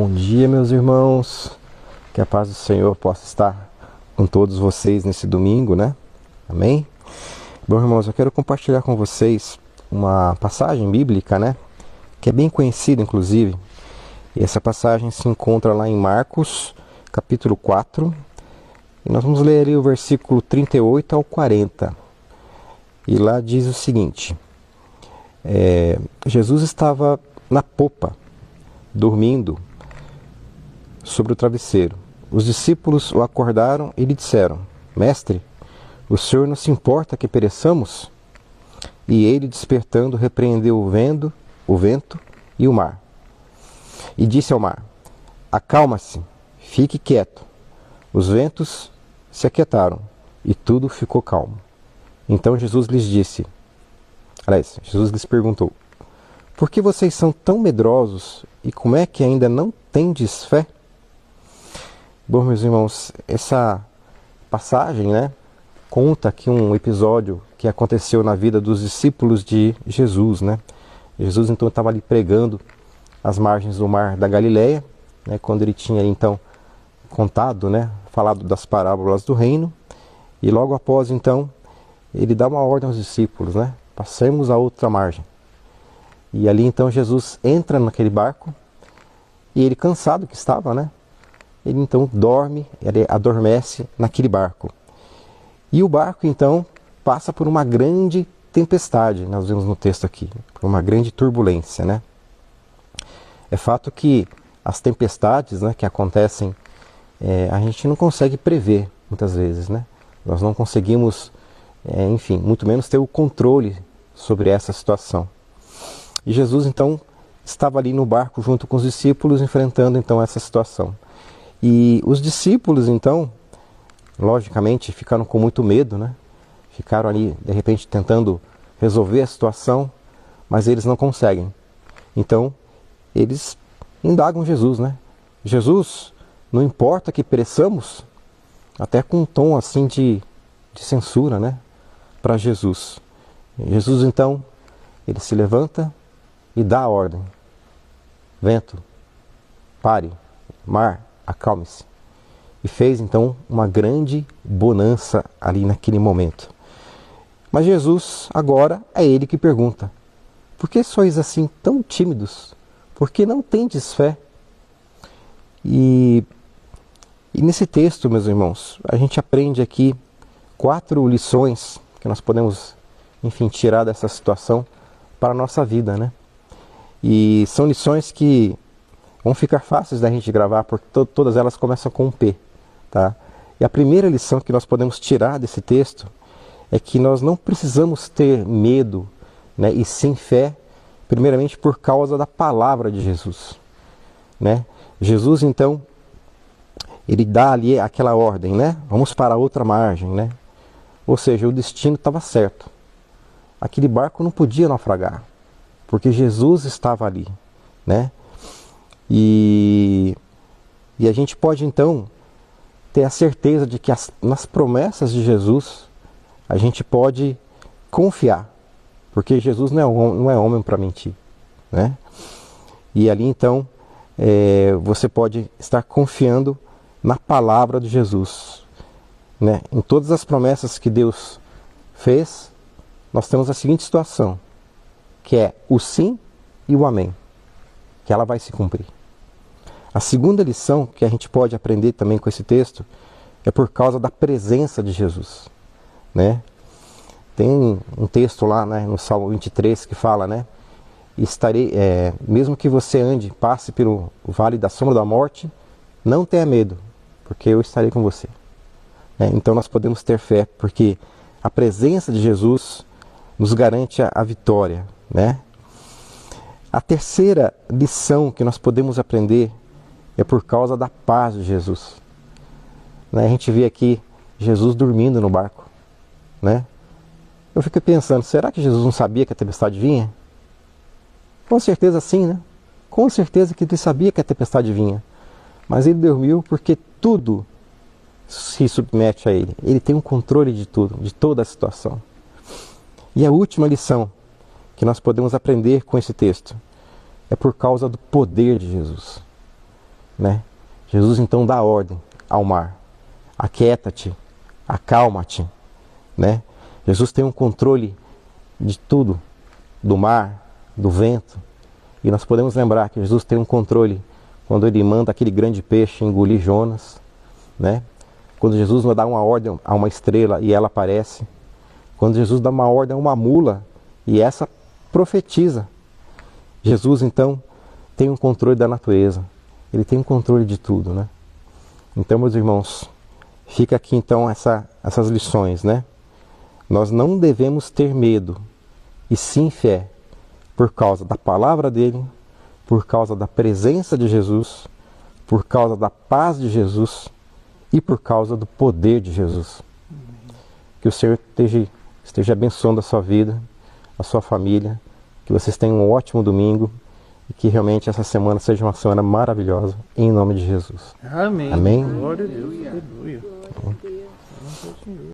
Bom dia, meus irmãos. Que a paz do Senhor possa estar com todos vocês nesse domingo, né? Amém? Bom, irmãos, eu quero compartilhar com vocês uma passagem bíblica, né? Que é bem conhecida, inclusive. E essa passagem se encontra lá em Marcos, capítulo 4. E nós vamos ler ali o versículo 38 ao 40. E lá diz o seguinte: Jesus estava na popa, dormindo sobre o travesseiro. Os discípulos o acordaram e lhe disseram: Mestre, o Senhor não se importa que pereçamos? E ele, despertando, repreendeu o vento e o mar. E disse ao mar: Acalma-se, fique quieto. Os ventos se aquietaram e tudo ficou calmo. Então Jesus lhes perguntou: Por que vocês são tão medrosos e como é que ainda não tendes fé? Bom, meus irmãos, essa passagem, né, conta aqui um episódio que aconteceu na vida dos discípulos de Jesus, né? Jesus então estava ali pregando às margens do mar da Galileia, né, quando ele tinha então contado, né, falado das parábolas do reino, e logo após então ele dá uma ordem aos discípulos, né? Passemos a outra margem. E ali então Jesus entra naquele barco e ele, cansado que estava, né? Ele então ele adormece naquele barco. E o barco então passa por uma grande tempestade, nós vemos no texto aqui, por uma grande turbulência, né? É fato que as tempestades, né, que acontecem, a gente não consegue prever muitas vezes, né? Nós não conseguimos, enfim, muito menos ter o controle sobre essa situação. E Jesus então estava ali no barco junto com os discípulos, enfrentando então essa situação. E os discípulos então, logicamente, ficaram com muito medo, né? Ficaram ali, de repente, tentando resolver a situação, mas eles não conseguem. Então, eles indagam Jesus, né? Jesus, não importa que pereçamos? Até com um tom assim de censura, né? Para Jesus. Jesus então, ele se levanta e dá a ordem: vento, pare, mar, acalme-se. E fez então uma grande bonança ali naquele momento. Mas Jesus agora é ele que pergunta: por que sois assim tão tímidos? Por que não tendes fé? E nesse texto, meus irmãos, a gente aprende aqui 4 lições que nós podemos, enfim, tirar dessa situação para a nossa vida, né? E são lições que vão ficar fáceis da gente gravar, porque todas elas começam com um P, tá? E a primeira lição que nós podemos tirar desse texto é que nós não precisamos ter medo, né, e sim fé, primeiramente por causa da palavra de Jesus, né? Jesus então, ele dá ali aquela ordem, né? Vamos para outra margem, né? Ou seja, o destino estava certo. Aquele barco não podia naufragar, porque Jesus estava ali, né? E a gente pode então ter a certeza de que nas promessas de Jesus a gente pode confiar, porque Jesus não é homem para mentir, né? E ali então você pode estar confiando na palavra de Jesus, né? Em todas as promessas que Deus fez, nós temos a seguinte situação, que é o sim e o amém, que ela vai se cumprir. A segunda lição que a gente pode aprender também com esse texto é por causa da presença de Jesus, né? Tem um texto lá, né, no Salmo 23 que fala, né? Mesmo que você passe pelo vale da sombra da morte, não tenha medo, porque eu estarei com você. Então nós podemos ter fé, porque a presença de Jesus nos garante a vitória, né? A terceira lição que nós podemos aprender é por causa da paz de Jesus, né? A gente vê aqui Jesus dormindo no barco, né? Eu fico pensando, será que Jesus não sabia que a tempestade vinha? Com certeza sim, né? Com certeza que ele sabia que a tempestade vinha. Mas ele dormiu porque tudo se submete a ele. Ele tem um controle de tudo, de toda a situação. E a última lição que nós podemos aprender com esse texto é por causa do poder de Jesus. né? Jesus então dá ordem ao mar: aquieta-te, acalma-te, né? Jesus tem um controle de tudo, do mar, do vento. E nós podemos lembrar que Jesus tem um controle quando ele manda aquele grande peixe engolir Jonas, né? Quando Jesus dá uma ordem a uma estrela e ela aparece. Quando Jesus dá uma ordem a uma mula e essa profetiza. Jesus então tem um controle da natureza. Ele tem um controle de tudo, né? Então, meus irmãos, fica aqui então essas lições, né? Nós não devemos ter medo, e sim fé, por causa da palavra dele, por causa da presença de Jesus, por causa da paz de Jesus e por causa do poder de Jesus. Que o Senhor esteja abençoando a sua vida, a sua família, que vocês tenham um ótimo domingo e que realmente essa semana seja uma semana maravilhosa, em nome de Jesus. Amém. Amém. Glória a Deus. Aleluia. Amém.